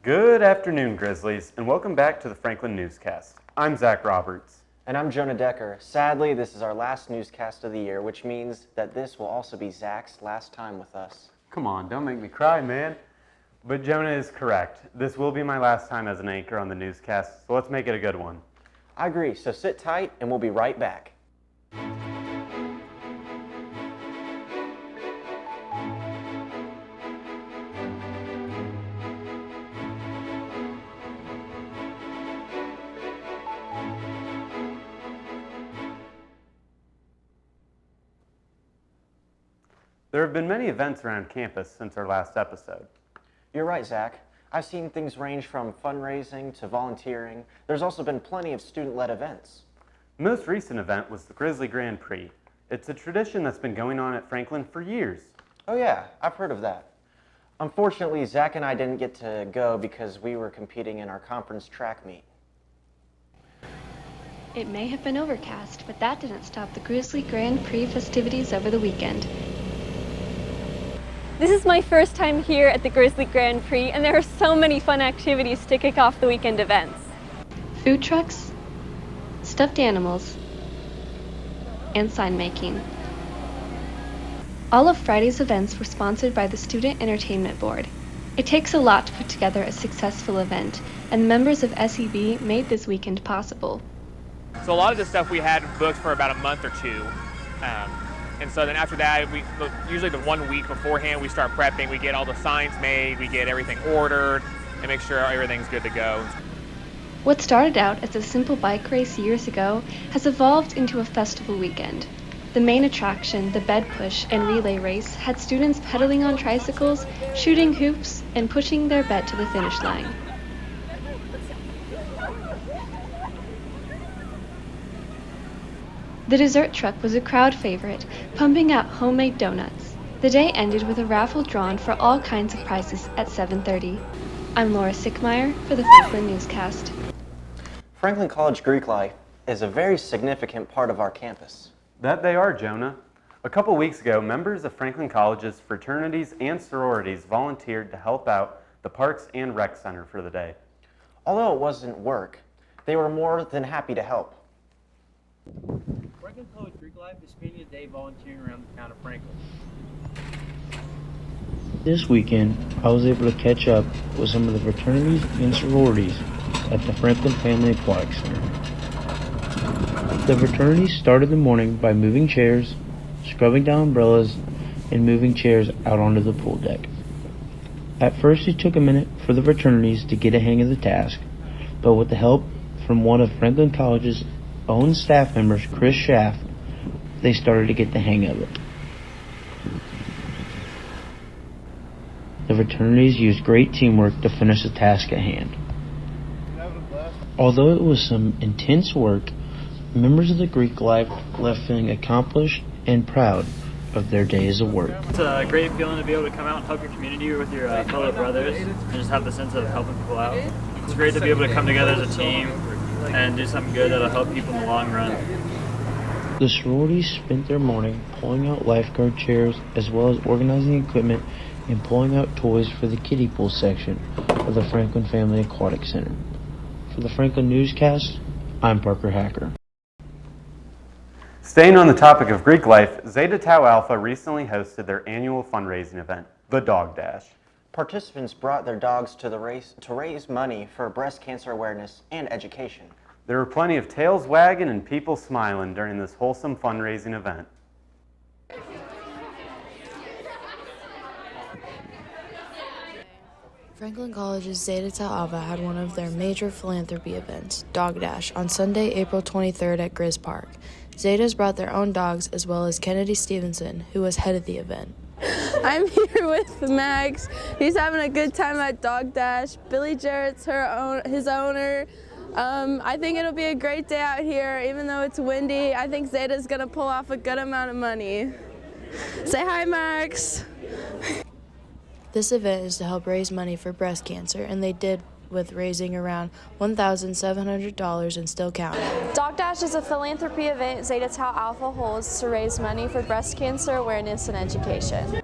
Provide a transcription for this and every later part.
Good afternoon, Grizzlies, and welcome back to the Franklin Newscast. I'm Zach Roberts. And I'm Jonah Decker. Sadly, this is our last newscast of the year, which means that this will also be Zach's last time with us. Come on, don't make me cry, man. But Jonah is correct. This will be my last time as an anchor on the newscast, so let's make it a good one. I agree, so sit tight and we'll be right back. There have been many events around campus since our last episode. You're right, Zach. I've seen things range from fundraising to volunteering. There's also been plenty of student-led events. The most recent event was the Grizzly Grand Prix. It's a tradition that's been going on at Franklin for years. Oh yeah, I've heard of that. Unfortunately, Zach and I didn't get to go because we were competing in our conference track meet. It may have been overcast, but that didn't stop the Grizzly Grand Prix festivities over the weekend. This is my first time here at the Grizzly Grand Prix, and there are so many fun activities to kick off the weekend events. Food trucks, stuffed animals, and sign making. All of Friday's events were sponsored by the Student Entertainment Board. It takes a lot to put together a successful event, and members of SEB made this weekend possible. So a lot of the stuff we had booked for about a month or two. And so then after that, usually the 1 week beforehand, we start prepping. We get all the signs made, we get everything ordered, and make sure everything's good to go. What started out as a simple bike race years ago has evolved into a festival weekend. The main attraction, the bed push and relay race, had students pedaling on tricycles, shooting hoops, and pushing their bed to the finish line. The dessert truck was a crowd favorite, pumping out homemade donuts. The day ended with a raffle drawn for all kinds of prizes at 7:30. I'm Laura Sickmeyer for the Franklin Newscast. Franklin College Greek life is a very significant part of our campus. That they are, Jonah. A couple weeks ago, members of Franklin College's fraternities and sororities volunteered to help out the Parks and Rec Center for the day. Although it wasn't work, they were more than happy to help. Franklin College Greek Life is spending a day volunteering around the town of Franklin. This weekend, I was able to catch up with some of the fraternities and sororities at the Franklin Family Aquatic Center. The fraternities started the morning by moving chairs, scrubbing down umbrellas, and moving chairs out onto the pool deck. At first, it took a minute for the fraternities to get a hang of the task, but with the help from one of Franklin College's own staff members, Chris Schaff, they started to get the hang of it. The fraternities used great teamwork to finish the task at hand. Although it was some intense work, members of the Greek life left feeling accomplished and proud of their days of work. It's a great feeling to be able to come out and help your community with your fellow brothers and just have the sense of helping people out. It's great to be able to come together as a team and do something good that'll help people in the long run. The sororities spent their morning pulling out lifeguard chairs as well as organizing equipment and pulling out toys for the kiddie pool section of the Franklin Family Aquatic Center. For the Franklin Newscast, I'm Parker Hacker. Staying on the topic of Greek life, Zeta Tau Alpha recently hosted their annual fundraising event, the Dog Dash. Participants brought their dogs to the race to raise money for breast cancer awareness and education. There were plenty of tails wagging and people smiling during this wholesome fundraising event. Franklin College's Zeta Tau Alpha had one of their major philanthropy events, Dog Dash, on Sunday, April 23rd at Grizz Park. Zetas brought their own dogs as well as Kennedy Stevenson, who was head of the event. I'm here with Max. He's having a good time at Dog Dash. Billy Jarrett's his owner. I think it'll be a great day out here, even though it's windy. I think Zeta's gonna pull off a good amount of money. Say hi, Max. This event is to help raise money for breast cancer, and they did with raising around $1,700 and still counting. Dog Dash is a philanthropy event Zeta Tau Alpha holds to raise money for breast cancer awareness and education.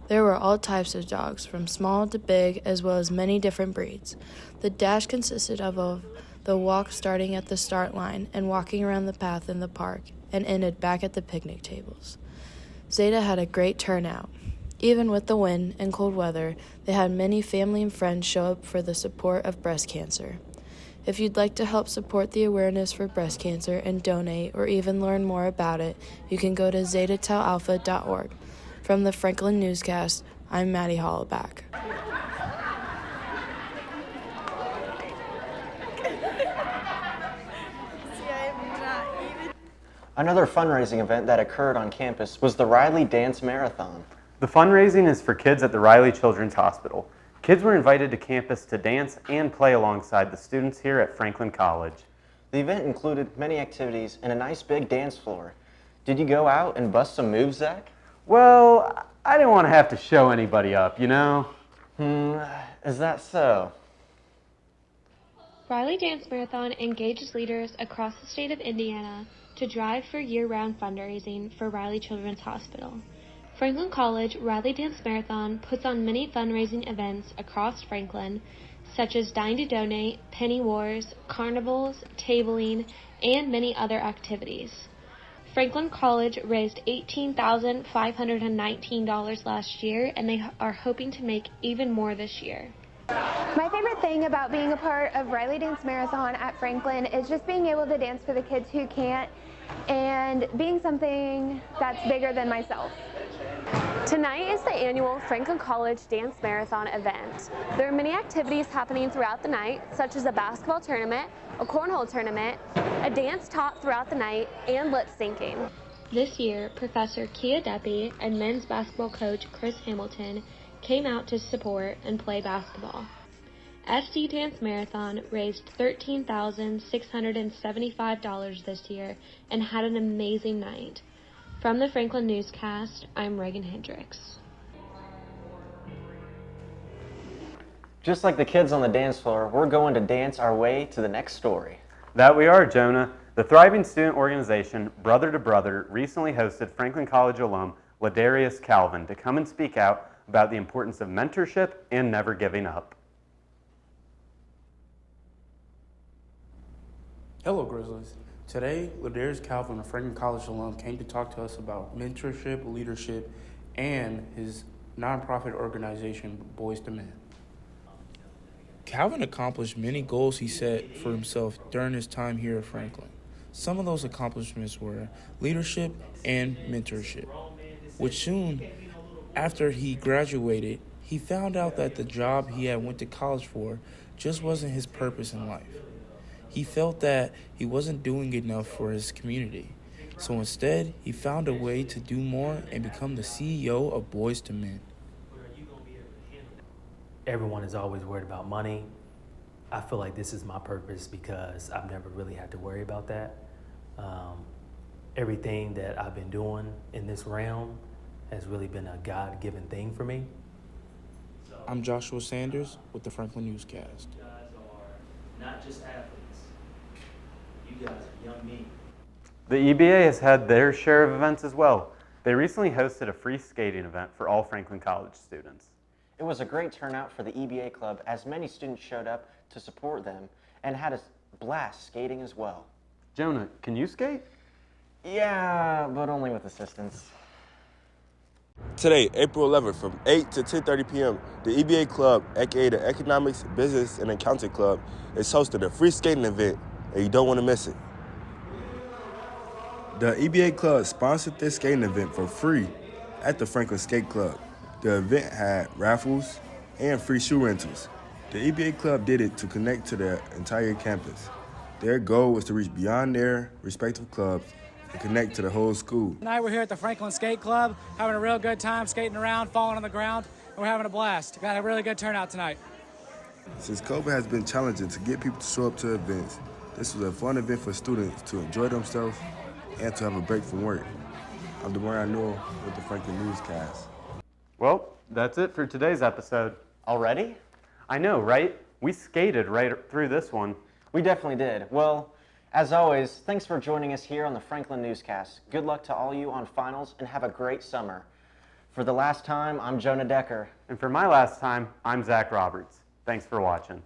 There were all types of dogs, from small to big, as well as many different breeds. The dash consisted of the walk starting at the start line and walking around the path in the park and ended back at the picnic tables. Zeta had a great turnout. Even with the wind and cold weather, they had many family and friends show up for the support of breast cancer. If you'd like to help support the awareness for breast cancer and donate or even learn more about it, you can go to zetataualpha.org. From the Franklin Newscast, I'm Maddie Hollaback. Another fundraising event that occurred on campus was the Riley Dance Marathon. The fundraising is for kids at the Riley Children's Hospital. Kids were invited to campus to dance and play alongside the students here at Franklin College. The event included many activities and a nice big dance floor. Did you go out and bust some moves, Zach? Well, I didn't want to have to show anybody up, you know? Is that so? Riley Dance Marathon engages leaders across the state of Indiana to drive for year-round fundraising for Riley Children's Hospital. Franklin College Riley Dance Marathon puts on many fundraising events across Franklin, such as Dine to Donate, Penny Wars, carnivals, tabling, and many other activities. Franklin College raised $18,519 last year, and they are hoping to make even more this year. My favorite thing about being a part of Riley Dance Marathon at Franklin is just being able to dance for the kids who can't and being something that's bigger than myself. Tonight is the annual Franklin College Dance Marathon event. There are many activities happening throughout the night, such as a basketball tournament, a cornhole tournament, a dance taught throughout the night, and lip syncing. This year, Professor Kia Deppie and men's basketball coach Chris Hamilton came out to support and play basketball. SD Dance Marathon raised $13,675 this year and had an amazing night. From the Franklin Newscast, I'm Reagan Hendricks. Just like the kids on the dance floor, we're going to dance our way to the next story. That we are, Jonah. The thriving student organization Brother to Brother recently hosted Franklin College alum Ladarius Calvin to come and speak out about the importance of mentorship and never giving up. Hello, Grizzlies. Today, Ladarius Calvin, a Franklin College alum, came to talk to us about mentorship, leadership, and his nonprofit organization, Boys to Men. Calvin accomplished many goals he set for himself during his time here at Franklin. Some of those accomplishments were leadership and mentorship, which soon after he graduated, he found out that the job he had went to college for just wasn't his purpose in life. He felt that he wasn't doing enough for his community. So instead, he found a way to do more and become the CEO of Boys to Men. Everyone is always worried about money. I feel like this is my purpose because I've never really had to worry about that. Everything that I've been doing in this realm has really been a God-given thing for me. I'm Joshua Sanders with the Franklin Newscast. You guys are not just athletes. You guys are young men. The EBA has had their share of events as well. They recently hosted a free skating event for all Franklin College students. It was a great turnout for the EBA club as many students showed up to support them and had a blast skating as well. Jonah, can you skate? Yeah, but only with assistance. Today, April 11th, from 8 to 10:30 p.m., the EBA Club, aka the Economics, Business, and Accounting Club, is hosting a free skating event, and you don't want to miss it. The EBA Club sponsored this skating event for free at the Franklin Skate Club. The event had raffles and free shoe rentals. The EBA Club did it to connect to the entire campus. Their goal was to reach beyond their respective clubs and connect to the whole school. Tonight we're here at the Franklin Skate Club, having a real good time skating around, falling on the ground, and we're having a blast. Got a really good turnout tonight. Since COVID has been challenging to get people to show up to events, this was a fun event for students to enjoy themselves and to have a break from work. I'm Demarion Newell with the Franklin Newscast. Well, that's it for today's episode. Already? I know, right? We skated right through this one. We definitely did. Well, as always, thanks for joining us here on the Franklin Newscast. Good luck to all you on finals and have a great summer. For the last time, I'm Jonah Decker. And for my last time, I'm Zach Roberts. Thanks for watching.